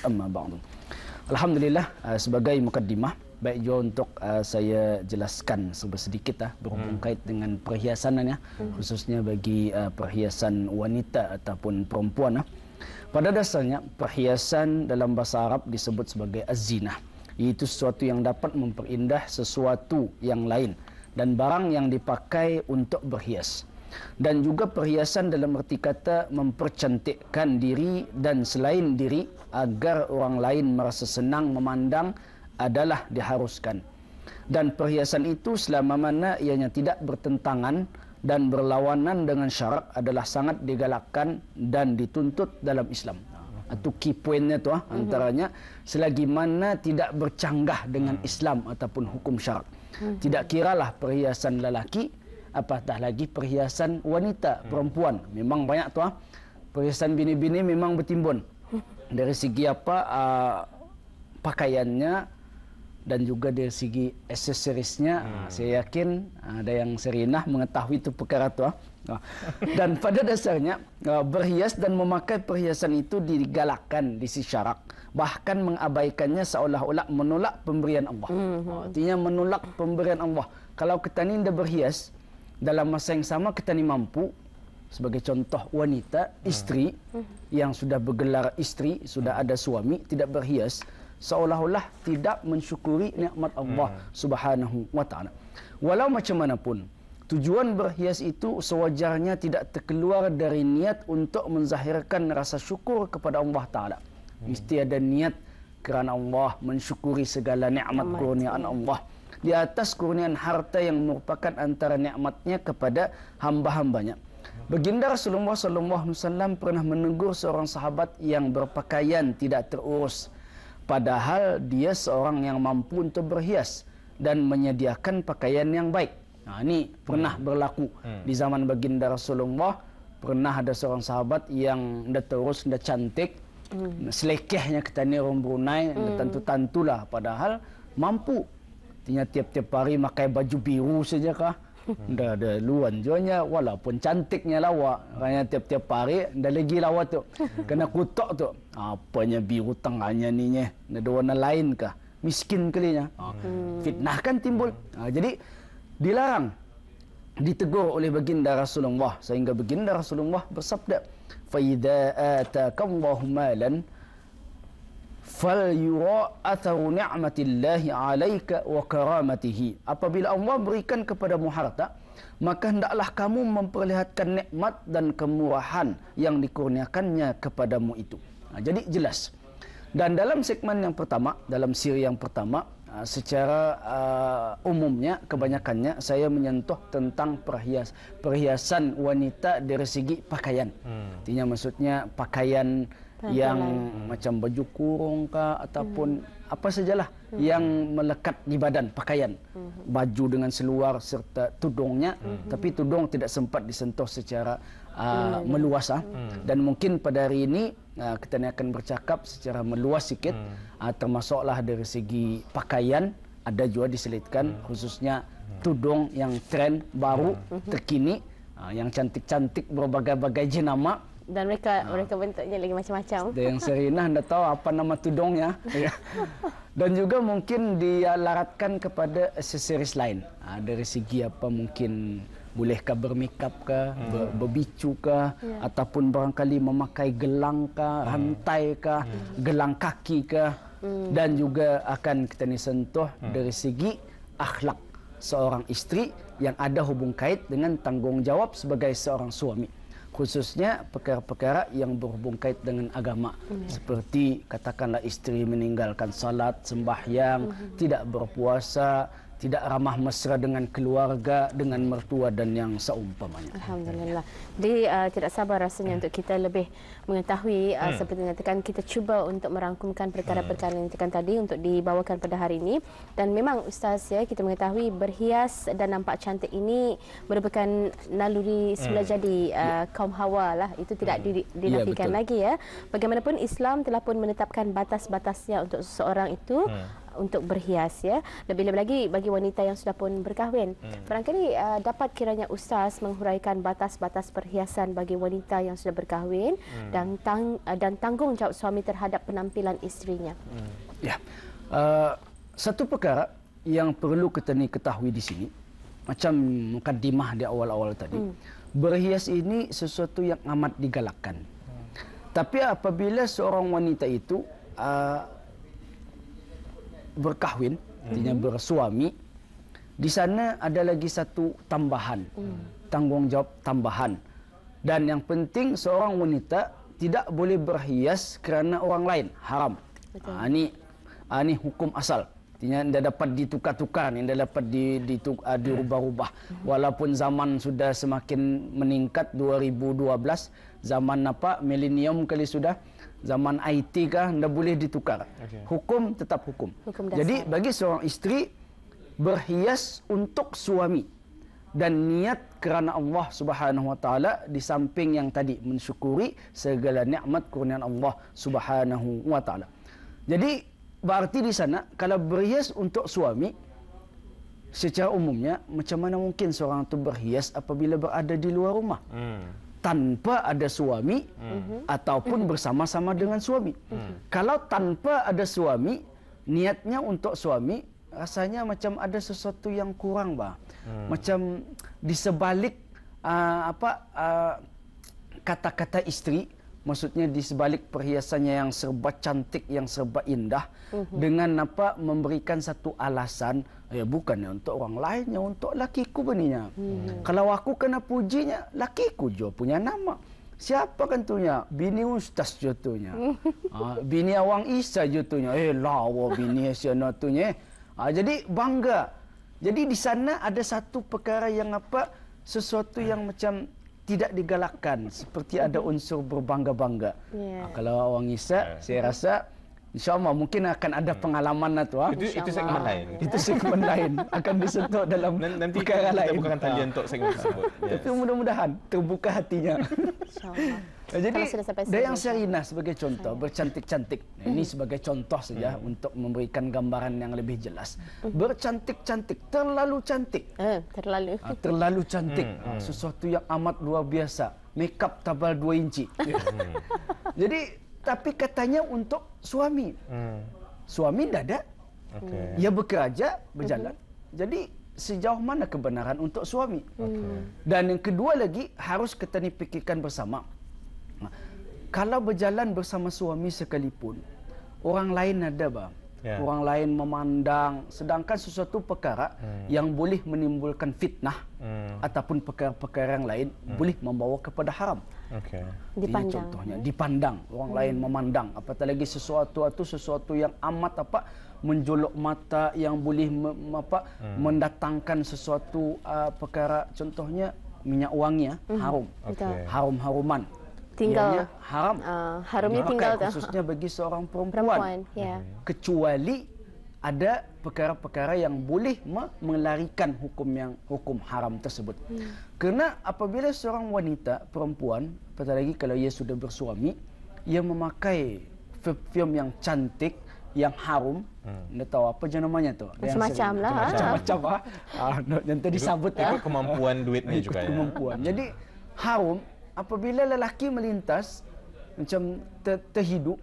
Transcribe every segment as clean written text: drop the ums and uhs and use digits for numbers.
amma ba'du. Alhamdulillah, sebagai mukaddimah, baik juga untuk saya jelaskan sedikit berhubung kait dengan perhiasannya, khususnya bagi perhiasan wanita ataupun perempuan. Pada dasarnya perhiasan dalam bahasa Arab disebut sebagai az-zinah, iaitu sesuatu yang dapat memperindah sesuatu yang lain dan barang yang dipakai untuk berhias. Dan juga perhiasan dalam arti kata mempercantikkan diri dan selain diri agar orang lain merasa senang memandang adalah diharuskan. Dan perhiasan itu selama mana ianya tidak bertentangan dan berlawanan dengan syarak adalah sangat digalakkan dan dituntut dalam Islam. Itu key pointnya tu antaranya, selagi mana tidak bercanggah dengan Islam ataupun hukum syarak. Tidak kiralah perhiasan lelaki, apatah lagi perhiasan wanita, perempuan. Memang banyak tu perhiasan bini-bini memang bertimbun dari segi pakaiannya dan juga dari segi aksesorisnya. Saya yakin ada yang serinah mengetahui itu perkara tu. Dan pada dasarnya berhias dan memakai perhiasan itu digalakkan di sisi syarak, bahkan mengabaikannya seolah-olah menolak pemberian Allah. Artinya menolak pemberian Allah. Kalau kita ni dah berhias dalam masa yang sama, kita ni mampu, sebagai contoh wanita, isteri yang sudah bergelar isteri, sudah ada suami, tidak berhias, seolah-olah tidak mensyukuri nikmat Allah Subhanahu wa taala. Walau macam mana pun, tujuan berhias itu sewajarnya tidak terkeluar dari niat untuk menzahirkan rasa syukur kepada Allah taala. Mesti ada niat kerana Allah, mensyukuri segala nikmat kurniaan Allah di atas kurniaan harta yang merupakan antara nikmatnya kepada hamba-hambanya. Baginda Rasulullah SAW pernah menegur seorang sahabat yang berpakaian tidak terurus, padahal dia seorang yang mampu untuk berhias dan menyediakan pakaian yang baik. Ini pernah berlaku di zaman baginda Rasulullah. Pernah ada seorang sahabat yang dah terurus, dah cantik, selekehnya kita ni orang Brunei, tentu-tentulah, padahal mampu. Artinya tiap-tiap hari pakai baju biru saja kah? Dah ada luan jualnya, walaupun cantiknya lawa. Kerana tiap-tiap hari dah lagi lawa tu. Kena kutuk tu. Apanya biru tengahnya ni nya? Ada warna lain kah? Miskin kalinya. Fitnah kan timbul. Jadi dilarang, ditegur oleh baginda Rasulullah, sehingga baginda Rasulullah bersabda, "Fa idza ataakallahu malan falyura atharu ni'matillahi 'alaika wa karamatihi." Apabila Allah berikan kepadamu harta, maka hendaklah kamu memperlihatkan nikmat dan kemurahan yang dikurniakannya kepadamu itu. Jadi jelas. Dan dalam segmen yang pertama, dalam siri yang pertama, secara umumnya kebanyakannya saya menyentuh tentang perhiasan wanita dari segi pakaian. Artinya maksudnya pakaian yang macam baju kurung kah ataupun apa sajalah yang melekat di badan, pakaian, baju dengan seluar serta tudungnya, tapi tudung tidak sempat disentuh secara meluas. Dan mungkin pada hari ini kita akan bercakap secara meluas sikit, termasuklah dari segi pakaian ada juga diselitkan, khususnya tudung yang trend baru terkini, yang cantik-cantik berbagai-bagai jenama. Dan mereka bentuknya lagi macam-macam. Yang serinah anda tahu apa nama tudungnya. Dan juga mungkin dilaratkan kepada aksesoris lain. Dari segi apa, mungkin bolehkah bermakeup kah, berbicu kah, ataupun barangkali memakai gelang kah, rantai kah, gelang kaki kah. Dan juga akan kita sentuh dari segi akhlak seorang isteri yang ada hubung kait dengan tanggungjawab sebagai seorang suami, khususnya perkara-perkara yang berhubung kait dengan agama, seperti katakanlah isteri meninggalkan salat, sembahyang, tidak berpuasa, tidak ramah mesra dengan keluarga, dengan mertua dan yang seumpamanya. Alhamdulillah. Jadi tidak sabar rasanya untuk kita lebih mengetahui seperti dikatakan, kita cuba untuk merangkumkan perkara-perkara yang dikatakan tadi untuk dibawakan pada hari ini. Dan memang Ustaz, ya, kita mengetahui berhias dan nampak cantik ini merupakan naluri semula jadi kaum Hawa lah. Itu tidak dinafikan lagi, ya. Bagaimanapun Islam telah pun menetapkan batas-batasnya untuk seseorang itu untuk berhias ya. Lebih-lebih lagi bagi wanita yang sudah pun berkahwin. Barangkali dapat kiranya Ustaz menghuraikan batas-batas perhiasan bagi wanita yang sudah berkahwin dan tanggungjawab suami terhadap penampilan isterinya. Ya. Satu perkara yang perlu kita ketahui di sini, macam mukaddimah di awal-awal tadi, berhias ini sesuatu yang amat digalakkan. Tapi apabila seorang wanita itu berkahwin, artinya bersuami, di sana ada lagi satu tambahan, tanggungjawab tambahan. Dan yang penting seorang wanita tidak boleh berhias kerana orang lain, haram. Ini hukum asal. Artinya tidak dapat ditukar-tukar, tidak dapat dirubah-rubah. Walaupun zaman sudah semakin meningkat, 2012, zaman milenium kali sudah, zaman IT kah, tidak boleh ditukar. Hukum tetap hukum. Jadi bagi seorang isteri, berhias untuk suami dan niat kerana Allah Subhanahu Wa Taala, di samping yang tadi mensyukuri segala nikmat kurniaan Allah Subhanahu Wa Taala. Jadi berarti di sana kalau berhias untuk suami, secara umumnya macam mana mungkin seorang itu berhias apabila berada di luar rumah tanpa ada suami ataupun bersama-sama dengan suami. Kalau tanpa ada suami, niatnya untuk suami, rasanya macam ada sesuatu yang kurang, macam di sebalik kata-kata isteri, maksudnya di sebalik perhiasannya yang serba cantik, yang serba indah, dengan memberikan satu alasan, ya bukannya untuk orang lainnya, untuk lakiku beninya. Kalau aku kena pujinya, lakiku jo punya nama. Siapa kan tunya? Bini Ustaz jotunya. Bini Awang Isa jotunya. Lawa bini Asiana tunya. Jadi bangga. Jadi di sana ada satu perkara yang sesuatu yang macam tidak digalakkan, seperti ada unsur berbangga-bangga. Kalau Awang Isa, saya rasa InsyaAllah mungkin akan ada pengalaman itu. Itu segmen lain. Itu segmen lain akan disentuh dalam nanti perkara lain. Nanti kita bukakan talian untuk segmen tersebut. Tapi mudah-mudahan terbuka hatinya. Jadi Dayang Sherina sebagai contoh bercantik-cantik. Ini sebagai contoh saja untuk memberikan gambaran yang lebih jelas. Bercantik-cantik, terlalu cantik. Terlalu cantik. Sesuatu yang amat luar biasa. Makeup tabal 2 inci. Jadi tapi katanya untuk suami. Suami tidak ada. Ia bekerja, berjalan. Jadi sejauh mana kebenaran untuk suami? Dan yang kedua lagi, harus kita pikirkan bersama. Kalau berjalan bersama suami sekalipun, orang lain ada, orang lain memandang, sedangkan sesuatu perkara yang boleh menimbulkan fitnah ataupun perkara-perkara yang lain boleh membawa kepada haram. Dipandang. Contohnya dipandang, orang lain memandang, apatah lagi sesuatu yang amat menjolok mata, yang boleh mendatangkan sesuatu perkara, contohnya minyak wangi, harum. Harum-haruman. Tinggal haram. Harumnya tinggal khususnya bagi seorang perempuan. Kecuali ada perkara-perkara yang boleh melarikan hukum haram tersebut. Kerana apabila seorang wanita, perempuan, apatah lagi kalau ia sudah bersuami, ia memakai perfume yang cantik, yang harum, anda tahu apa je namanya tu? Macam-macam lah. Macam-macam yang tadi disambut kemampuan duitnya juga. Kemampuan. Jadi harum, apabila lelaki melintas macam terhidup,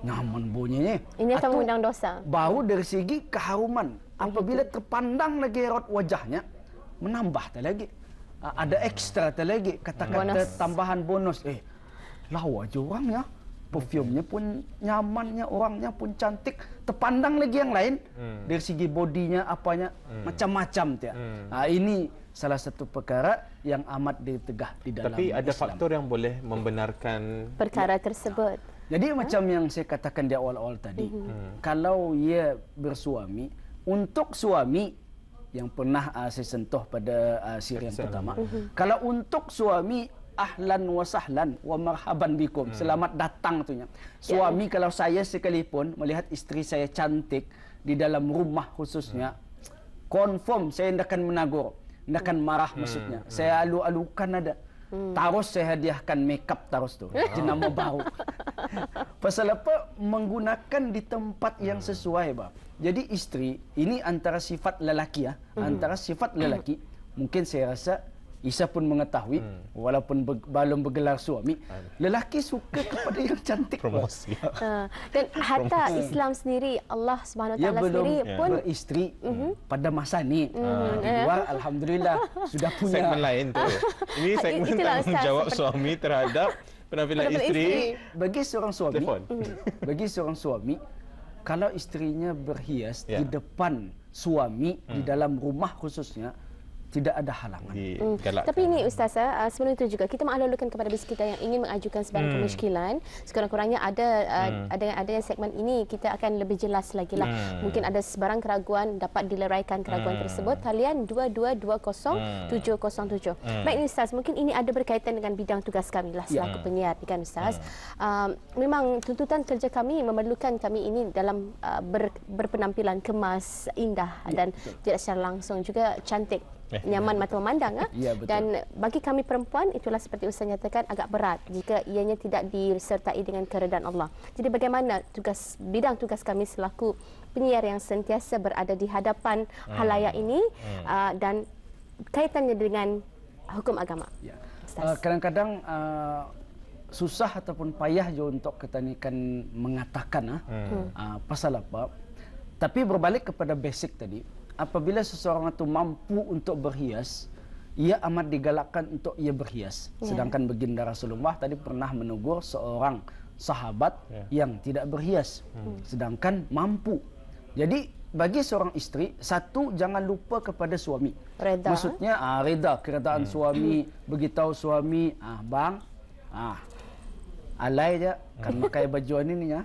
nyaman bunyinya. Ini akan mengundang dosa. Bau dari segi keharuman. Apabila terpandang lagi raut wajahnya, menambah lagi. Ada ekstra lagi. Kata-kata tambahan bonus. Lawa je orangnya. Perfume-nya pun nyamannya, orangnya pun cantik. Terpandang lagi yang lain. Dari segi bodinya, apanya, macam-macam. Ini salah satu perkara yang amat ditegah di dalam Tapi ada Islam. faktor yang boleh membenarkan perkara tersebut. Jadi macam yang saya katakan di awal-awal tadi, kalau ia bersuami, untuk suami yang pernah saya sentuh pada siri yang pertama, kalau untuk suami, ahlan wa sahlan wa marhaban bikum, selamat datang tunya. Suami kalau saya sekalipun melihat isteri saya cantik di dalam rumah khususnya, confirm saya tidak akan menagur, tidak akan marah maksudnya. Saya alu-alukan ada. Terus saya hadiahkan makeup terus tu. Jenama baru. Pasal apa? Menggunakan di tempat yang sesuai, bah. Jadi isteri ini antara sifat lelaki ya, antara sifat lelaki. Mungkin saya rasa Isa pun mengetahui, walaupun belum bergelar suami, lelaki suka kepada yang cantik. Promosi. Dan hatta Islam sendiri, Allah Subhanahu Wa Taala sendiri pun beristeri pada masa ni. Di luar, alhamdulillah sudah punya. Segmen lain tu. Ini segmen tanggungjawab suami terhadap penampilan isteri. Bagi seorang suami, bagi seorang suami, kalau isterinya berhias di depan suami di dalam rumah khususnya, tidak ada halangan. Tapi ini Ustaz, sebelum itu juga kita mengalurkan kepada bis kita yang ingin mengajukan sebarang kemusykilan. Sekurang-kurangnya ada yang segmen ini kita akan lebih jelas lagi lah. Mungkin ada sebarang keraguan dapat dileraikan keraguan tersebut. Talian 2220 707. Baik ini Ustaz, mungkin ini ada berkaitan dengan bidang tugas kami lah selaku penyiar kan Ustaz. Memang tuntutan kerja kami memerlukan kami ini dalam berpenampilan kemas, indah dan tidak secara langsung juga cantik, nyaman mata memandang. Ya, betul. Dan bagi kami perempuan, itulah seperti Ustaz nyatakan agak berat jika ianya tidak disertai dengan keredaan Allah. Jadi bagaimana bidang tugas kami selaku penyiar yang sentiasa berada di hadapan halayak ini dan kaitannya dengan hukum agama. Ya. Kadang-kadang susah ataupun payah je untuk kita ni kan mengatakan pasal apa. Tapi berbalik kepada basic tadi, apabila seseorang itu mampu untuk berhias, ia amat digalakkan untuk ia berhias. Sedangkan baginda Rasulullah tadi pernah menegur seorang sahabat yang tidak berhias, sedangkan mampu. Jadi bagi seorang isteri, satu, jangan lupa kepada suami. Reda. Maksudnya reda, keredaan suami, beritahu suami, bang, alai je kan pakai baju ni ya.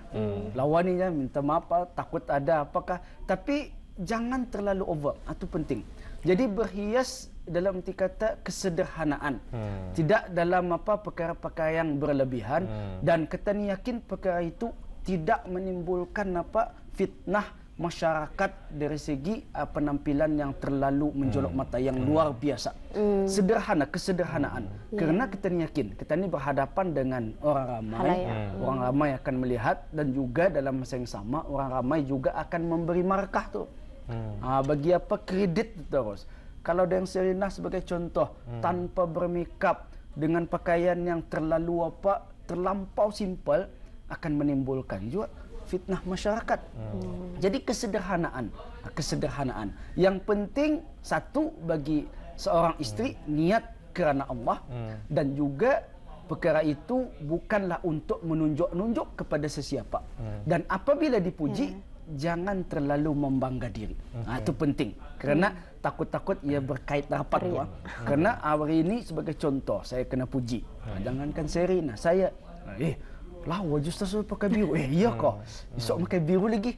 Lawan ni ya, minta maaf takut ada apakah. Tapi jangan terlalu over, itu penting. Jadi berhias dalam arti kata kesederhanaan. Tidak dalam perkara-perkara yang berlebihan dan kita ni yakin perkara itu tidak menimbulkan fitnah masyarakat dari segi penampilan yang terlalu menjolok mata yang luar biasa. Kesederhanaan. Kerana kita ni yakin kita ni berhadapan dengan orang ramai. Orang ramai akan melihat dan juga dalam masa yang sama orang ramai juga akan memberi markah tu. Bagi apa kredit terus. Kalau ada yang Serina sebagai contoh tanpa bermakeup dengan pakaian yang terlampau simple akan menimbulkan juga fitnah masyarakat. Jadi kesederhanaan. Yang penting satu bagi seorang isteri niat kerana Allah dan juga perkara itu bukanlah untuk menunjuk-nunjuk kepada sesiapa. Dan apabila dipuji jangan terlalu membangga diri. Itu penting. Kerana takut-takut ia berkait rapat tu. Kerana hari ini sebagai contoh saya kena puji. Jangankan Serina, saya lah wajah Ustaz pakai biru. Iya kok. Esok pakai biru lagi.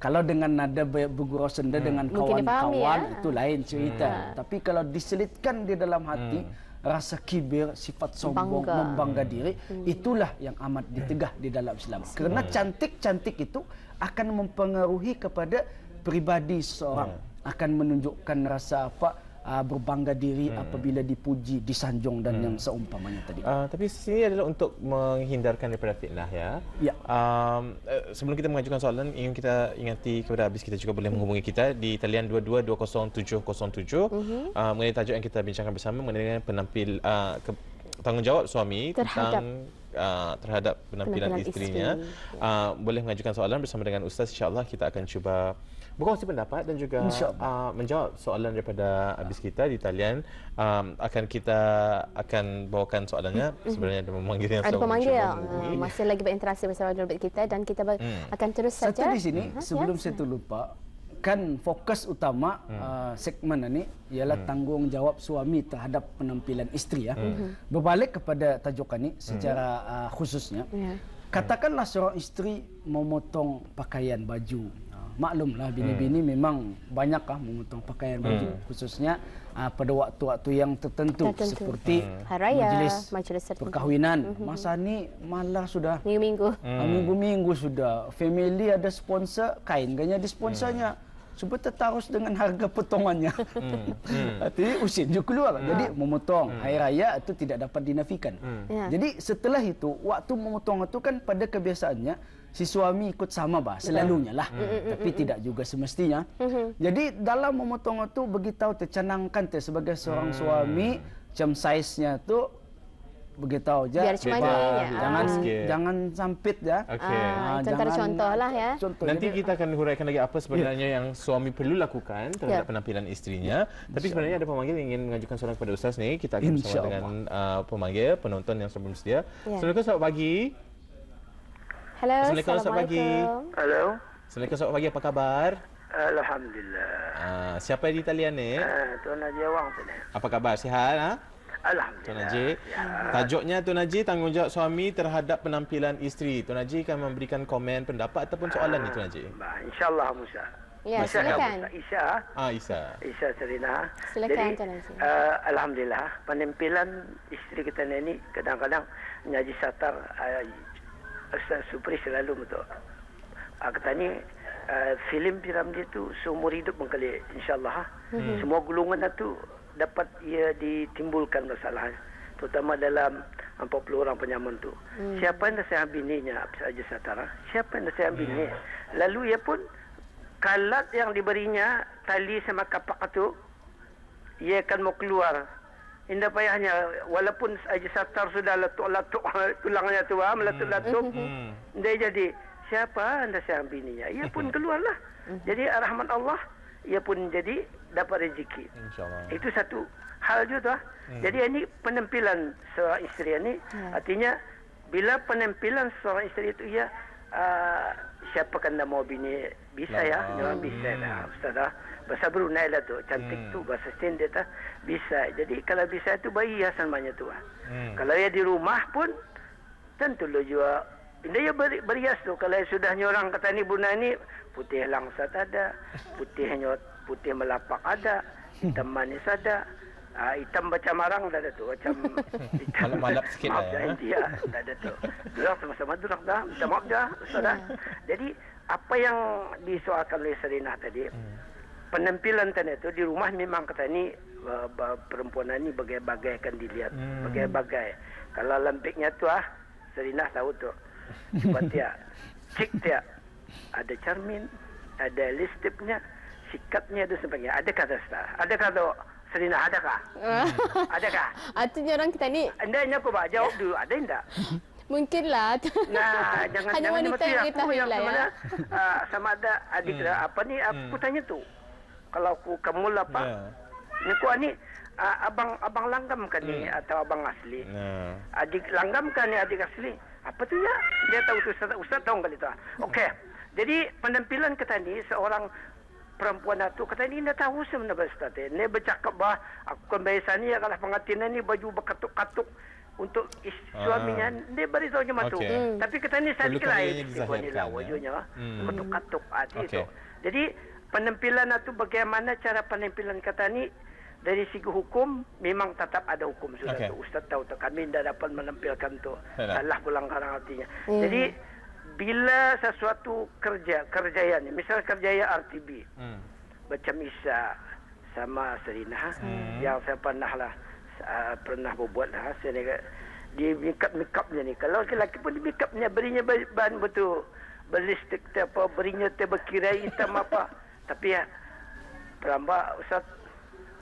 Kalau dengan nada bergurau senda dengan kawan-kawan itu lain cerita. Tapi kalau diselitkan di dalam hati rasa kibir, sifat sombong, membangga diri, itulah yang amat ditegah di dalam Islam. Kerana cantik-cantik itu akan mempengaruhi kepada pribadi seseorang. Akan menunjukkan rasa berbangga diri apabila dipuji, disanjung dan yang seumpamanya tadi. Tapi sini adalah untuk menghindarkan daripada fitnah ya. Sebelum kita mengajukan soalan, ingin kita ingati kepada habis kita juga boleh menghubungi kita di talian 2220 707 mengenai tajuk yang kita bincangkan bersama mengenai tanggungjawab suami terhadap penampilan isterinya. Boleh mengajukan soalan bersama dengan Ustaz. InsyaAllah kita akan cuba berkongsi pendapat dan juga menjawab soalan daripada habis kita di talian. Kita akan bawakan soalannya. Sebenarnya ada pemanggil yang masih lagi berinteraksi bersama dengan kita dan kita akan terus saja. Satu di sini sebelum saya terlupa, kan fokus utama segmen ini ialah tanggungjawab suami terhadap penampilan isteri ya. Berbalik kepada tajuk ini secara khususnya, katakanlah seorang isteri memotong pakaian baju. Maklumlah bini-bini memang banyak memotong pakaian baju, khususnya pada waktu-waktu yang tertentu seperti majlis perkahwinan. Masa ni malah sudah minggu-minggu sudah family ada sponsor kain, ganya di sponsornya. supaya tertarus dengan harga potongannya. Artinya usin juga keluar. Jadi memotong hari raya itu tidak dapat dinafikan. Jadi setelah itu waktu memotong itu kan pada kebiasaannya si suami ikut sama selalunya lah. Tapi tidak juga semestinya. Jadi dalam memotong itu begitu tercanangkan sebagai seorang suami macam saiz-nya tu begitu aja. Biar cuma jangan sampit ya. Contoh lah ya. Nanti kita akan huraikan lagi apa sebenarnya yang suami perlu lakukan terhadap penampilan istrinya. Tapi sebenarnya ada pemanggil yang ingin mengajukan soalan kepada Ustaz ni. Kita akan bersama dengan pemanggil, penonton yang sebelum sedia. Assalamualaikum, selamat pagi. Halo, Assalamualaikum, selamat pagi. Halo. Assalamualaikum, selamat pagi. Apa kabar? Alhamdulillah. Siapa di talian ni? Tuan Haji Awang tu ni. Apa khabar? Sihat? Alhamdulillah. Tuan Haji, tajuknya Tuan Haji, tanggungjawab suami terhadap penampilan isteri. Tuan Haji akan memberikan komen, pendapat ataupun soalan ni Tuan Haji. InsyaAllah Musa. Ya, silakan. Isa Serina. Silakan Tuan Haji. Alhamdulillah, penampilan isteri kita ni kadang-kadang Haji Sattar, Ustaz Supri selalu betul. Kata ni, filem Piramli tu seumur hidup mengkali, insyaAllah. Semua golongan itu dapat ia ditimbulkan masalah, terutama dalam 40 orang penyamun tu. Siapa yang nasihat bininya saja Satara? Siapa yang nasihat bini? Lalu ia pun kalat yang diberinya tali sama kapak itu, ia akan mau keluar. Indah payahnya, walaupun saja Satar sudah letuk-letuk tulangnya tu, meletup-letup, dia jadi siapa nasihat bininya? Ia pun keluarlah. Jadi rahmat Allah, ia pun jadi dapat rezeki. Itu satu hal juga. Jadi ini penampilan seorang isteri ini, artinya bila penampilan seorang isteri itu ia siapa kan mau bini bisa ya, memang bisa dah Ustaz. Bahasa Brunei lah tu, cantik tu bahasa Sindh dah bisa. Jadi kalau bisa itu bayi hiasan banyak tu. Kalau ia di rumah pun tentu lo juga dia berhias tu. Kalau sudah nyorang kata ni Brunei ni putih langsat ada, putih melapak ada, hitam manis ada, hitam macam marang dah ada tu, macam hitam malap sikit maaf dah India dah ada tu. Durak sama-sama durak dah, minta maaf dah Ustaz. Jadi apa yang disoalkan oleh Serina tadi, penampilan tadi itu di rumah memang kata ni perempuan ni bagai-bagai akan dilihat, bagai-bagai. Kalau lempiknya tu Serina tahu tu. Cuba dia, cik dia, ada cermin, ada lipstiknya, sikatnya dan sebagainya. Adakah Ustaz? Adakah tu Serina? Adakah? Adakah? Artinya orang kita ni. Andainya aku jawab dulu. Ada enggak? Mungkinlah. Nah, jangan hanya wanita yang kita yang lah ya. Sama ada adik apa ni? Aku tanya tu. Kalau aku kamu lah Pak. Aku ni abang langgam kan ni atau abang asli? Adik langgam kan ni adik asli? Apa tu ya? Dia tahu tu Ustaz tahu kali tu. Okey. Jadi penampilan kata ni seorang perempuan itu kata ni dah tahu sebenarnya Ustaz. Ni bercakap aku kan biasa ni kalau pengantin ni baju berkatuk-katuk untuk suaminya dia beritahu macam tu. Tapi kata ni saya kira ni lah wajunya katuk-katuk itu. Jadi penampilan itu bagaimana cara penampilan kata ni dari segi hukum memang tetap ada hukum sudah tu. Ustaz tahu tu kami tidak dapat menampilkan tu. Salah pulang karang artinya. Jadi bila sesuatu kerjaya ni, misal kerjaya RTB, macam Isa sama Serina, yang saya pernah berbuat lah, saya di makeup-makeupnya ni. Kalau lelaki pun di makeupnya berinya bahan betul, berlistik apa, berinya berkirai hitam apa. Tapi ya, perambah Ustaz,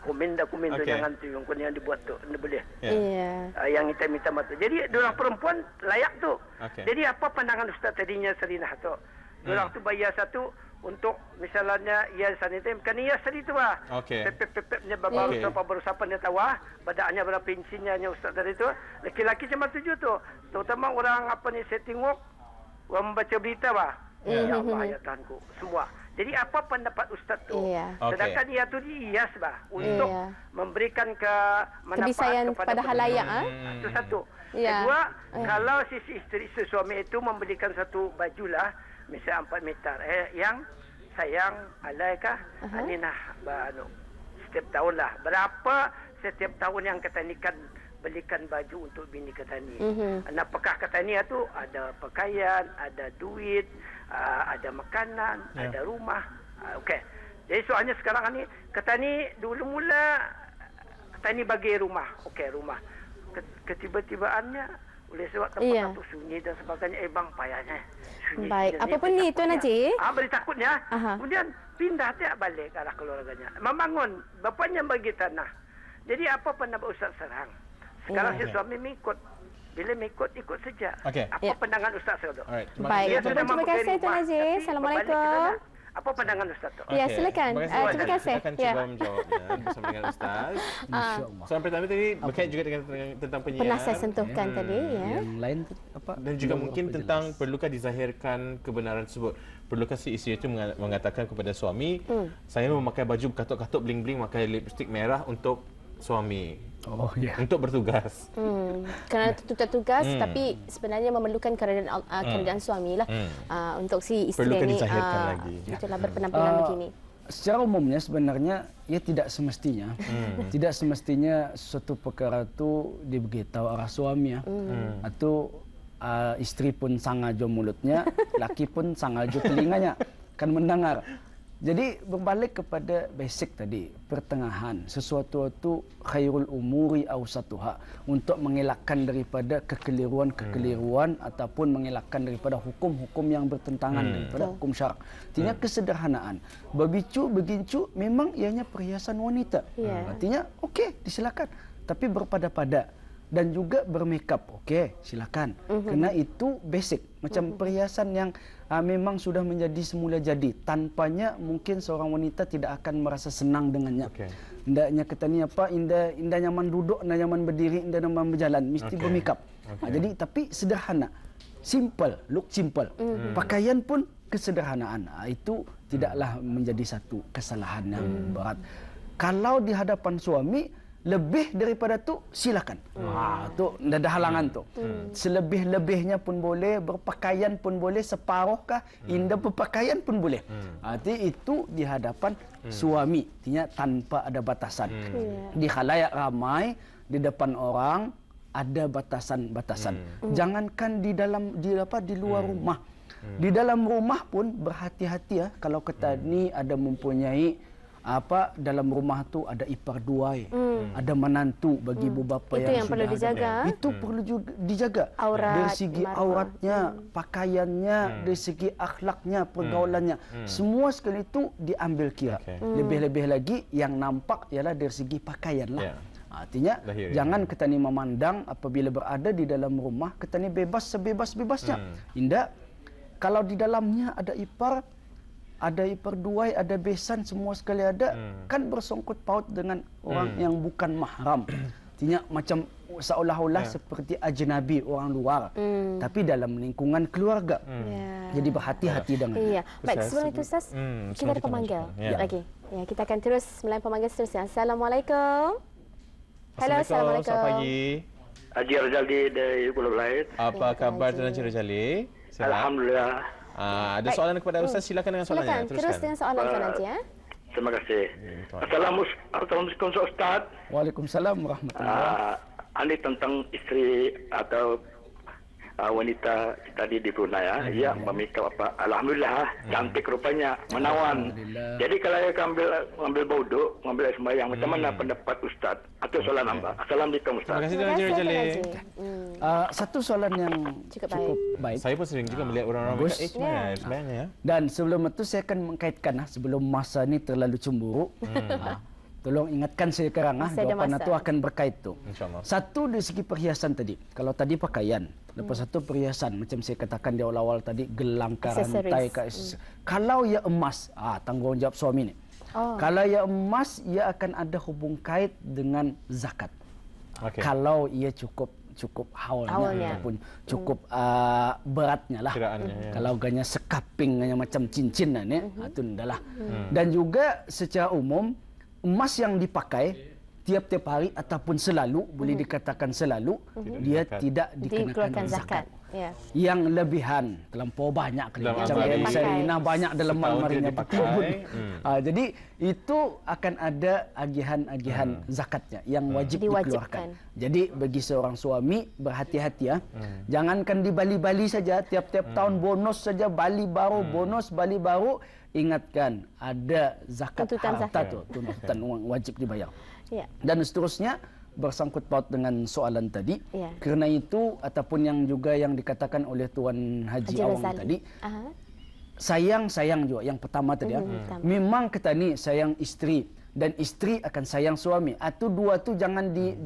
komen tu jangan tu yang dibuat tu, ni boleh. Yang hitam-hitam tu. Jadi diorang perempuan layak tu. Jadi apa pandangan Ustaz tadinya Serina tu? Diorang tu bayar satu untuk misalnya ia sanitim kan ia seri tu pepep-pepepnya baru siapa dia tahu badaknya berapa insinya Ustaz tadi tu. Laki-laki cuma 7 tu. Terutama orang apa ni saya tengok orang membaca berita ya Allah ya Tuhanku semua. Jadi apa pendapat Ustaz tu? Sedangkan ia tu dihias untuk memberikan manfaat kepada halayak. Itu satu. Kedua, kalau sisi isteri suami itu memberikan satu baju lah, misal 4 meter, yang sayang alaikah, ini nah setiap tahun lah. Berapa setiap tahun yang ketanikan belikan baju untuk bini ketani. Apakah ketani itu ada pakaian, ada duit, ada makanan, ada rumah. Okey. Jadi soalnya sekarang ni kata ni dulu mula kata ni bagi rumah. Okey, rumah. Ketiba-tibaannya oleh sebab tempat itu sunyi dan sebagainya, bang payahnya. Sunyi. Baik, apa pun ni Tuan Haji? Beri takutnya. Kemudian pindah dia balik ke arah keluarganya. Membangun, bapaknya bagi tanah. Jadi apa pendapat Ustaz Serang? Sekarang si suami mengikut. Bila mengikut, ikut saja. Apa pandangan Ustaz Serang? Baik, terima kasih Tuan Haji. Assalamualaikum. Apa pandangan Ustaz tu? Ya, silakan. Terima kasih. Saya akan cuba menjawabnya bersama dengan Ustaz. Soalan pertama tadi berkait juga dengan tentang penyiar. Pernah saya sentuhkan tadi. Yang lain apa? Dan juga mungkin tentang perlukah dizahirkan kebenaran tersebut. Perlukah si isteri itu mengatakan kepada suami, saya memakai baju berkatuk-katuk bling-bling, pakai lipstik merah untuk suami. Untuk bertugas. Kerana tugas, tapi sebenarnya memerlukan keadaan suami lah untuk si isteri ini. Itulah berpenampilan begini. Secara umumnya sebenarnya ia tidak semestinya, tidak semestinya suatu perkara itu diberitahu arah suami atau isteri pun sangajo mulutnya, laki pun sangajo telinganya kan mendengar. Jadi berbalik kepada basic tadi, pertengahan, sesuatu itu khairul umuri awsatuha, untuk mengelakkan daripada kekeliruan-kekeliruan ataupun mengelakkan daripada hukum-hukum yang bertentangan daripada hukum syarak. Artinya kesederhanaan. Berbicu, begincu memang ianya perhiasan wanita. Artinya okey, disilakan. Tapi berpada-pada dan juga bermakeup, okey, silakan. Kerana itu basic, macam perhiasan yang memang sudah menjadi semula jadi. Tanpanya mungkin seorang wanita tidak akan merasa senang dengannya. Indahnya kata ni apa, indah nyaman duduk, indah nyaman berdiri, indah nyaman berjalan, mesti bermakeup. Jadi tapi sederhana, simple, look simple. Pakaian pun kesederhanaan. Itu tidaklah menjadi satu kesalahan yang berat. Kalau di hadapan suami lebih daripada tu silakan. Tu tidak ada halangan tu. Selebih-lebihnya pun boleh, berpakaian pun boleh, separuhkah, indah berpakaian pun boleh. Arti itu di hadapan suami, artinya tanpa ada batasan. Di khalayak ramai, di depan orang ada batasan-batasan. Jangankan di luar rumah. Di dalam rumah pun berhati-hati ya, kalau kata ni ada mempunyai dalam rumah tu ada ipar duai, ada menantu bagi ibu bapa yang perlu dijaga. Itu perlu juga dijaga. Dari segi auratnya, pakaiannya, dari segi akhlaknya, pergaulannya, semua sekali itu diambil kira. Lebih-lebih lagi yang nampak ialah dari segi pakaian lah. Artinya jangan kita ni memandang apabila berada di dalam rumah kita ni bebas sebebas-bebasnya. Indah, kalau di dalamnya ada ipar duai, ada besan, semua sekali ada, kan bersangkut paut dengan orang yang bukan mahram. Artinya macam seolah-olah seperti ajnabi, orang luar. Tapi dalam lingkungan keluarga. Jadi berhati-hati dengan. Baik, sebelum itu Ustaz, kita ada pemanggil lagi. Kita akan terus melayan pemanggil seterusnya. Assalamualaikum. Halo, Assalamualaikum. Selamat pagi. Haji Rajali dari Pulau Belait. Apa kabar Tuan Haji Rajali? Alhamdulillah. Ada soalan kepada Ustaz, silakan dengan soalannya. Silakan, terus dengan soalan Tuan Haji ya. Terima kasih. Assalamualaikum Ustaz. Waalaikumsalam warahmatullahi. Ini tentang isteri atau wanita tadi di Brunei ya, memikap apa? Alhamdulillah, cantik rupanya, menawan. Jadi kalau saya ambil bauduk, ambil sembahyang, macam mana pendapat Ustaz? Atau soalan hamba? Assalamualaikum Ustaz. Terima kasih Tuan Haji. Satu soalan yang cukup baik. Saya pun sering juga melihat orang-orang berkata, sembahyangnya ya. Dan sebelum itu saya akan mengkaitkan sebelum masa ni terlalu cemburu. Tolong ingatkan saya sekarang jawapan itu akan berkait tu. Satu dari segi perhiasan tadi. Kalau tadi pakaian, lepas satu perhiasan macam saya katakan di awal-awal tadi, gelang, rantai, kalau ia emas, tanggungjawab suami ni. Kalau ia emas, ia akan ada hubung kait dengan zakat. Kalau ia cukup haulnya ataupun cukup beratnya lah. Kalau ganya sekaping ganya macam cincin ni, itu ndahlah. Dan juga secara umum emas yang dipakai tiap-tiap hari ataupun selalu, boleh dikatakan selalu, dia tidak dikenakan zakat. Ya. Yang lebihan terlampau banyak kali. Dalam Macam almari. yang Serina banyak dalam Setahun almarinya dia betul. dipakai. Jadi itu akan ada agihan-agihan zakatnya yang wajib dikeluarkan. Jadi bagi seorang suami berhati-hati ya. Jangankan di Bali-Bali saja, tiap-tiap tahun bonus saja, Bali baru bonus, Bali baru. Ingatkan ada zakat harta tu, tuntutan uang wajib dibayar. Ya. Dan seterusnya bersangkut paut dengan soalan tadi. Ya. Kerana itu ataupun yang juga yang dikatakan oleh Tuan Haji Awang Razali tadi, Aha. sayang juga yang pertama tadi ya. Pertama. Memang kita ni sayang isteri dan isteri akan sayang suami. Itu dua tu jangan di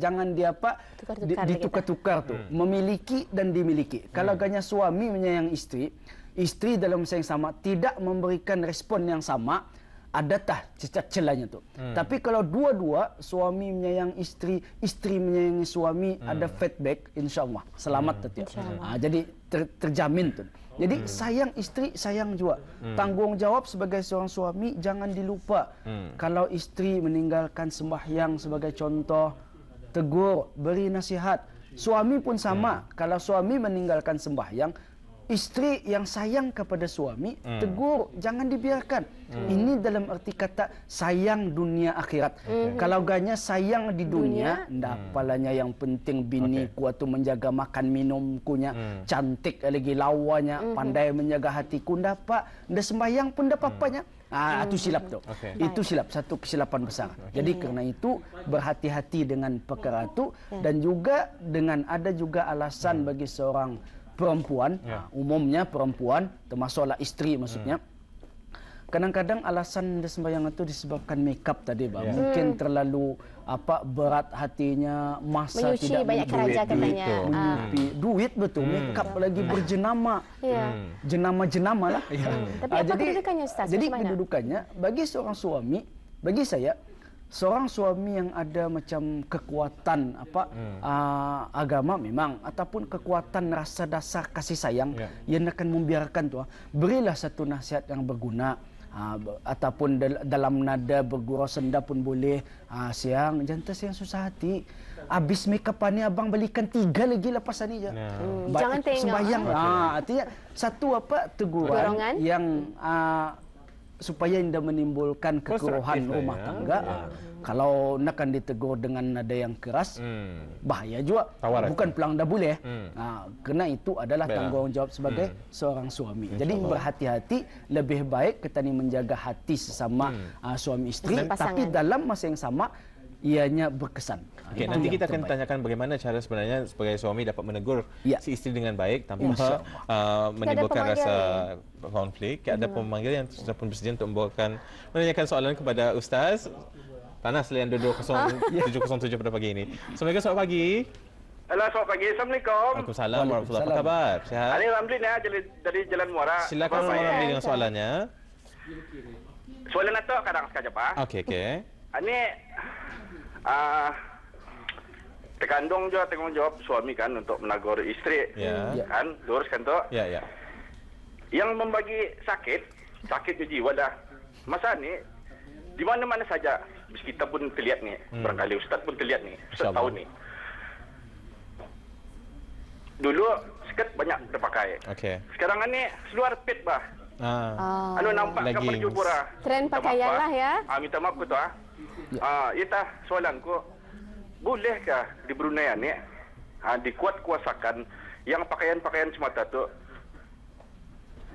apa Tukar-tukar ditukar-tukar tu. Memiliki dan dimiliki. Kalau agaknya suami menyayangi isteri, isteri dalam masa yang sama tidak memberikan respon yang sama, ada tah cacat celahnya tu. Tapi kalau dua-dua suami menyayangi isteri, isteri menyayangi suami, ada feedback, insya-Allah selamat tu. Jadi terjamin tu. Jadi sayang isteri, sayang juga. Tanggungjawab sebagai seorang suami jangan dilupa. Kalau isteri meninggalkan sembahyang sebagai contoh, tegur, beri nasihat. Suami pun sama. Kalau suami meninggalkan sembahyang, isteri yang sayang kepada suami, tegur, jangan dibiarkan. Ini dalam arti kata sayang dunia akhirat. Kalau ganya sayang di dunia, ndak apalanya yang penting bini ku tu menjaga makan minumkunya, cantik lagi lawanya, pandai menjaga hatiku, ndak apa, ndak sembahyang pun ndak apa-apanya. Itu silap tu. Itu silap, satu kesilapan besar. Jadi kerana itu berhati-hati dengan perkara itu dan juga dengan ada juga alasan bagi seorang perempuan, umumnya perempuan, termasuklah isteri maksudnya. Kadang-kadang alasan dia sembahyang itu disebabkan makeup tadi, mungkin terlalu berat hatinya, masa menyuci tidak banyak memiliki keraja katanya. duit betul, makeup lagi berjenama, jenama-jenama lah. Tapi apa kedudukannya Ustaz? Jadi Macam mana? kedudukannya bagi seorang suami, bagi saya seorang suami yang ada macam kekuatan agama memang ataupun kekuatan rasa dasar kasih sayang yang akan membiarkan tu, berilah satu nasihat yang berguna, ataupun dalam nada bergurau senda pun boleh. Siang jantan yang susah hati, habis make up ni abang belikan 3 lagi lepas ni je. Jangan tengok sembahyang. Artinya satu teguran Dorongan. yang supaya tidak menimbulkan kekeruhan rumah tangga. Kalau nak kan ditegur dengan nada yang keras, bahaya juga. Bukan pelang dah boleh. Kerana itu adalah tanggungjawab sebagai seorang suami. Jadi berhati-hati, lebih baik kita ni menjaga hati sesama suami isteri, tapi dalam masa yang sama ianya berkesan. Okey, nanti kita akan tanyakan bagaimana cara sebenarnya sebagai suami dapat menegur si isteri dengan baik tanpa menimbulkan rasa konflik. Ada pemanggil yang sudah pun bersedia untuk menanyakan soalan kepada Ustaz. Panas layan 707 pada pagi ini. Assalamualaikum, selamat pagi. Halo, selamat pagi. Assalamualaikum. Waalaikumsalam warahmatullahi wabarakatuh. Apa khabar? Sihat? Alhamdulillah, dari Jalan Muara. Silakan ramai dengan soalannya. Soalan itu kadang saja, Pak. Okey. Ini terkandung juga tanggungjawab suami kan untuk menegur isteri. Kan, luruskan tu. Ya. Yang membagi sakit jiwa dah. Masa ni di mana-mana saja. Kita pun terlihat ni, barangkali Ustaz pun terlihat ni, Ustaz tahu ni. Dulu skirt banyak terpakai. Sekarang ni seluar pet bah. Nampak kapal jubur ah. Tren pakaian lah ya. Minta maaf ku tu ah. Itu soalanku, bolehkah di Brunei ni dikuat kuasakan yang pakaian-pakaian semata tu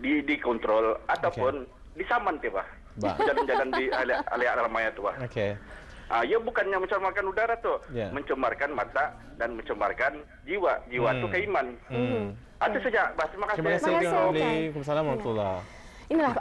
dikontrol ataupun disaman tiba. Jalan-jalan di area ramai tu. Ya bukannya mencemarkan udara tu, mencemarkan mata dan mencemarkan jiwa. Jiwa tu keiman. Itu saja. Terima kasih. Waalaikumsalam warahmatullahi wabarakatuh. Inilah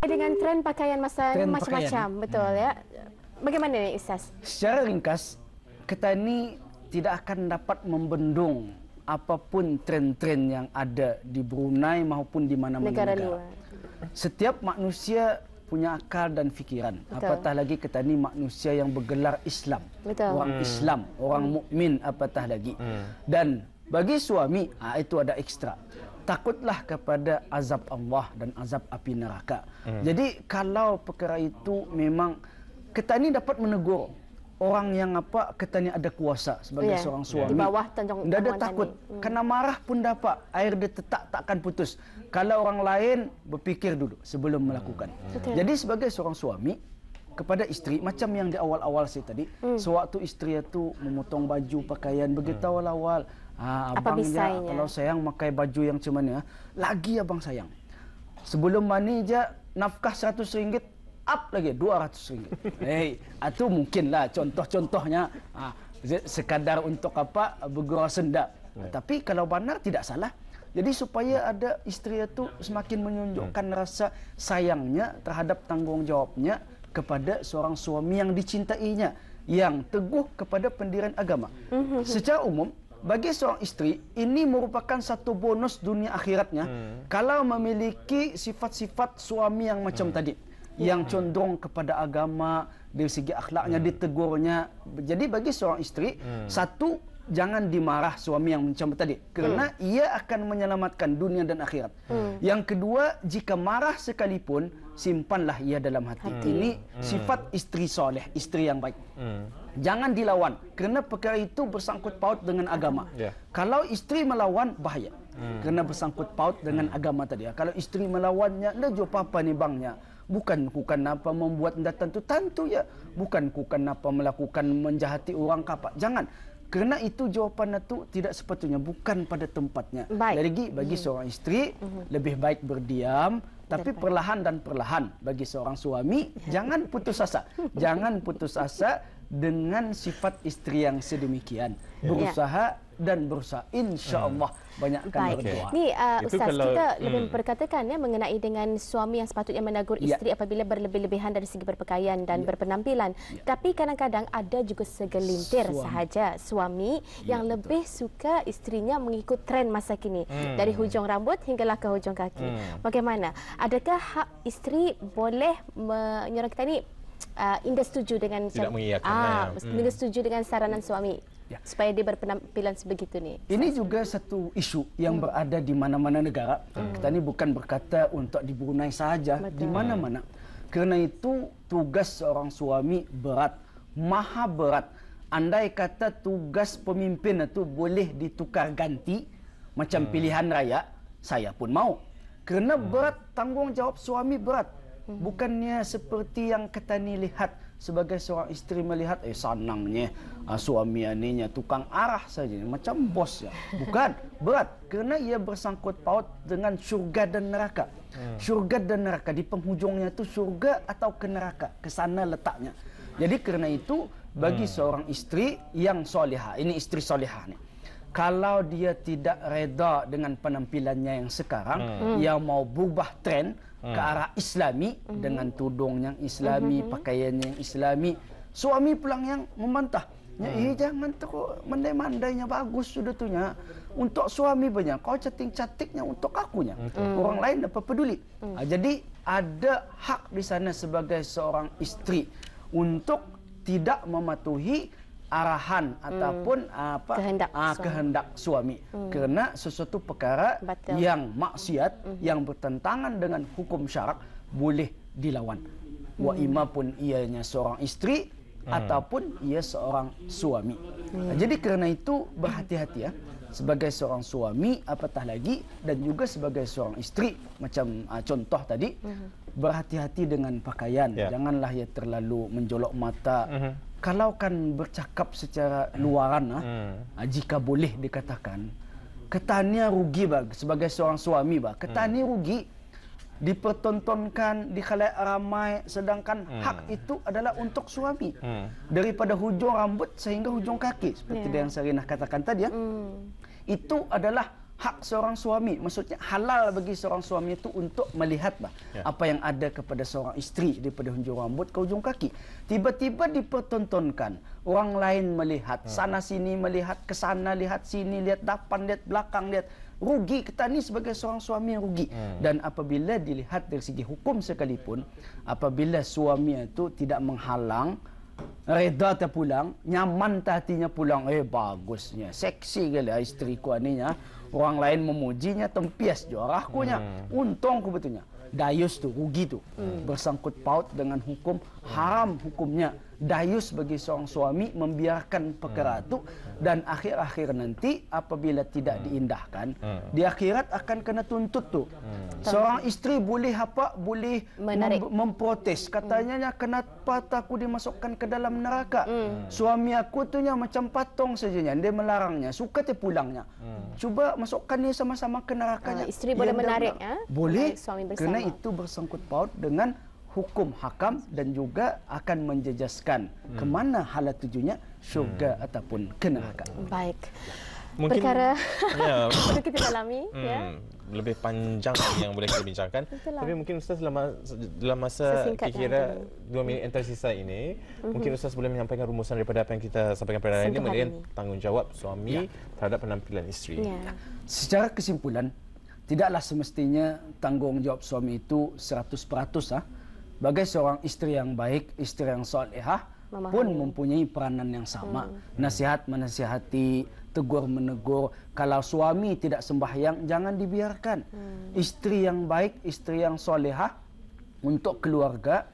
Dengan tren pakaian masa ini macam-macam, betul ya. Bagaimana ni Ustaz? Secara ringkas, kita ini tidak akan dapat membendung apapun tren-tren yang ada di Brunei maupun di mana-mana negara. Luar. Setiap manusia punya akal dan fikiran. Betul. Apatah lagi kita ni manusia yang bergelar Islam. Betul. Orang Islam, orang mukmin apatah lagi. Dan bagi suami, itu ada ekstra. Takutlah kepada azab Allah dan azab api neraka. Jadi kalau perkara itu memang kita ni dapat menegur orang yang kita ni ada kuasa sebagai seorang suami. Di bawah tanjung. Tidak ada takut. Kena marah pun dapat. Air dia takkan putus. Kalau orang lain berfikir dulu sebelum melakukan. Jadi sebagai seorang suami kepada isteri, macam yang di awal-awal saya tadi, sewaktu isteri itu memotong baju pakaian begitu awal-awal. Abang je, kalau sayang pakai baju yang macam mana, lagi abang sayang. Sebelum mani je nafkah RM100, up lagi RM200. Itu mungkinlah contoh-contohnya. Sekadar untuk bergurau senda. Tapi kalau benar tidak salah. Jadi supaya ada isteri itu semakin menunjukkan rasa sayangnya terhadap tanggungjawabnya kepada seorang suami yang dicintainya, yang teguh kepada pendirian agama. Secara umum, bagi seorang isteri, ini merupakan satu bonus dunia akhiratnya kalau memiliki sifat-sifat suami yang macam tadi, yang condong kepada agama, dari segi akhlaknya ditegurnya. Jadi bagi seorang isteri, satu, jangan dimarah suami yang macam tadi, kerana ia akan menyelamatkan dunia dan akhirat. Yang kedua, jika marah sekalipun, simpanlah ia dalam hati. Ini sifat isteri soleh, isteri yang baik. Jangan dilawan, kerana perkara itu bersangkut paut dengan agama. Kalau isteri melawan, bahaya. Kerana bersangkut paut dengan agama tadi. Kalau isteri melawannya, dah jauh apa ni bangnya. Bukan kenapa membuat tentu ya. Bukan kenapa melakukan menjahati orang kapak. Jangan. Kerana itu jawapan itu tidak sepatutnya, bukan pada tempatnya. Lagi bagi seorang isteri, lebih baik berdiam, tapi perlahan dan perlahan. Bagi seorang suami, jangan putus asa. Jangan putus asa dengan sifat isteri yang sedemikian. Berusaha dan berusaha. InsyaAllah banyakkan berdoa. Ni Ustaz, kita lebih berkatakan mengenai dengan suami yang sepatutnya menegur isteri apabila berlebih-lebihan dari segi berpakaian dan berpenampilan. Tapi kadang-kadang ada juga segelintir sahaja suami yang lebih suka isterinya mengikut tren masa kini. Dari hujung rambut hinggalah ke hujung kaki. Bagaimana? Adakah hak isteri boleh menyuruh kita ni Indah setuju dengan Indah setuju dengan saranan suami supaya dia berpenampilan sebegitu ni. Ini juga satu isu yang berada di mana-mana negara. Kita ni bukan berkata untuk di Brunei sahaja, di mana-mana. Kerana itu tugas seorang suami berat, maha berat. Andai kata tugas pemimpin itu boleh ditukar ganti macam pilihan raya, saya pun mau. Kerana berat, tanggungjawab suami berat. Bukannya seperti yang kita ni lihat sebagai seorang isteri melihat senangnya suami aninya tukang arah saja macam bos ya. Bukan, berat kerana ia bersangkut paut dengan syurga dan neraka. Syurga dan neraka di penghujungnya itu syurga atau ke neraka, ke sana letaknya. Jadi kerana itu bagi seorang isteri yang solehah, ini isteri solehah ni, kalau dia tidak reda dengan penampilannya yang sekarang, yang mau berubah tren ke arah Islami dengan tudung yang Islami, pakaian yang Islami, suami pulang yang membantah. Jangan teruk, mandai-mandainya bagus sudah tuhnya. Untuk suami banyak, kau cantik-cantiknya untuk akunya. Orang lain apa peduli. Jadi ada hak di sana sebagai seorang isteri untuk tidak mematuhi arahan ataupun kehendak suami. Kerana sesuatu perkara yang maksiat, yang bertentangan dengan hukum syarak boleh dilawan. Wa ima pun ianya seorang isteri ataupun ia seorang suami. Jadi kerana itu berhati-hati sebagai seorang suami, apatah lagi dan juga sebagai seorang isteri, macam contoh tadi, berhati-hati dengan pakaian. Janganlah ia terlalu menjolok mata. Kalau kan bercakap secara luaran, jika boleh dikatakan, ketania rugi sebagai seorang suami, ketani rugi dipertontonkan di khalayak ramai, sedangkan hak itu adalah untuk suami. Daripada hujung rambut sehingga hujung kaki, seperti yang Sarinah katakan tadi, itu adalah hak seorang suami, maksudnya halal bagi seorang suami itu untuk melihat apa yang ada kepada seorang isteri daripada hujung rambut ke hujung kaki. Tiba-tiba dipertontonkan, orang lain melihat, sana sini melihat, ke sana lihat, sini lihat, depan lihat, belakang lihat. Rugi kita ni sebagai seorang suami yang rugi. Dan apabila dilihat dari segi hukum sekalipun, apabila suami itu tidak menghalang, reda tak pulang, nyaman tak hatinya pulang, bagusnya, seksi kali isteriku aninya. Orang lain memujinya, tempias juarakunya. Untung ku betulnya. Dayus tu, rugi tu. Bersangkut paut dengan hukum, haram hukumnya. Dayus bagi seorang suami membiarkan perkara itu, dan akhir-akhir nanti apabila tidak diindahkan, di akhirat akan kena tuntut tu. Seorang isteri boleh apa? Boleh memprotes. Katanya kenapa aku dimasukkan ke dalam neraka? Suami aku tu macam patung saja, dia melarangnya, suka dia pulangnya. Cuba masukkan dia sama-sama ke nerakanya. Isteri boleh menarik boleh, suami bersama. kerana itu bersangkut paut dengan hukum hakam dan juga akan menjejaskan ke mana hala tujunya, syurga ataupun ke neraka. Baik. Mungkin perkara perlu kita dalami lebih panjang yang boleh kita bincangkan. Tapi mungkin Ustaz dalam masa kira-kira 2 minit yang tersisa ini, mungkin Ustaz boleh menyampaikan rumusan daripada apa yang kita sampaikan pada hari ini mengenai tanggungjawab suami terhadap penampilan isteri. Secara kesimpulan, tidaklah semestinya tanggungjawab suami itu 100%. Bagai seorang isteri yang baik, isteri yang solehah pun mempunyai peranan yang sama. Nasihat menasihati, tegur menegur. Kalau suami tidak sembahyang, jangan dibiarkan. Isteri yang baik, isteri yang solehah untuk keluarga,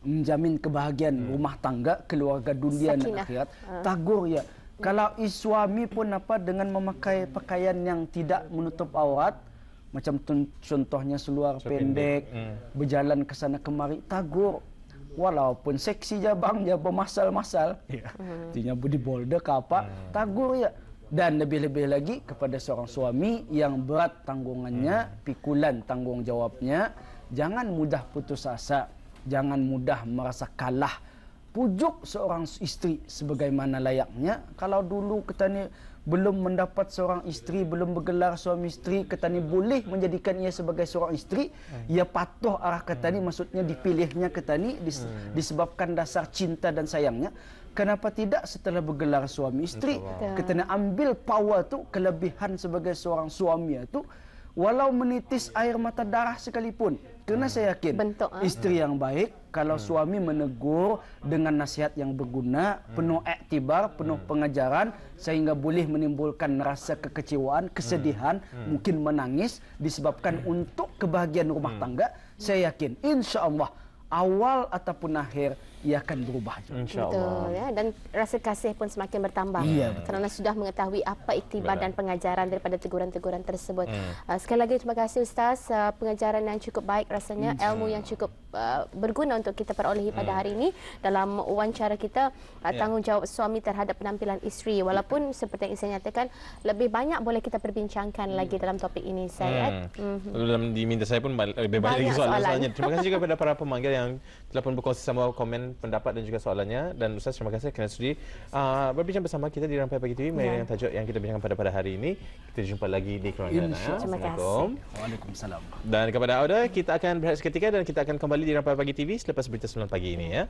menjamin kebahagiaan rumah tangga, keluarga dunia dan akhirat. Tagur ya. Kalau suami pun dengan memakai pakaian yang tidak menutup aurat, macam contohnya seluar pendek, berjalan ke sana kemari, tagur. Walaupun seksi je bang, dia bermasal-masal, artinya body boulder ke apa, tagur ya. Dan lebih-lebih lagi kepada seorang suami yang berat tanggungannya, pikulan tanggungjawabnya, jangan mudah putus asa, jangan mudah merasa kalah. Pujuk seorang isteri sebagaimana layaknya. Kalau dulu kita ni belum mendapat seorang isteri, belum bergelar suami isteri, kita ni boleh menjadikan ia sebagai seorang isteri, ia patuh arah kita ni, maksudnya dipilihnya kita ni disebabkan dasar cinta dan sayangnya. Kenapa tidak setelah bergelar suami isteri, kita nak ambil power tu, kelebihan sebagai seorang suami itu, walau menitis air mata darah sekalipun. Kerana saya yakin isteri yang baik, kalau suami menegur dengan nasihat yang berguna, penuh iktibar, penuh pengajaran, sehingga boleh menimbulkan rasa kekecewaan, kesedihan, mungkin menangis, disebabkan untuk kebahagiaan rumah tangga, saya yakin insya-Allah awal ataupun akhir ia akan berubah. Betul ya, dan rasa kasih pun semakin bertambah kerana sudah mengetahui apa iktibar dan pengajaran daripada teguran-teguran tersebut. Sekali lagi terima kasih Ustaz, pengajaran yang cukup baik rasanya, ilmu yang cukup berguna untuk kita perolehi pada hari ini dalam wawancara kita, tanggungjawab suami terhadap penampilan isteri. Walaupun seperti yang saya nyatakan, lebih banyak boleh kita perbincangkan lagi dalam topik ini Syed. Dalam diminta saya pun lebih banyak soalan-soalannya. Terima kasih juga kepada para pemanggil yang telah pun berkongsi sama komen, pendapat dan juga soalannya. Dan Ustaz, terima kasih kerana sudi berbincang bersama kita di Rampai Pagi TV mengenai tajuk yang kita bincangkan pada hari ini. Kita jumpa lagi di Kerangan. Assalamualaikum. Waalaikumsalam. Dan kepada Auda, kita akan berehat seketika dan kita akan kembali di Rampai Pagi TV selepas berita 9 pagi ini ya.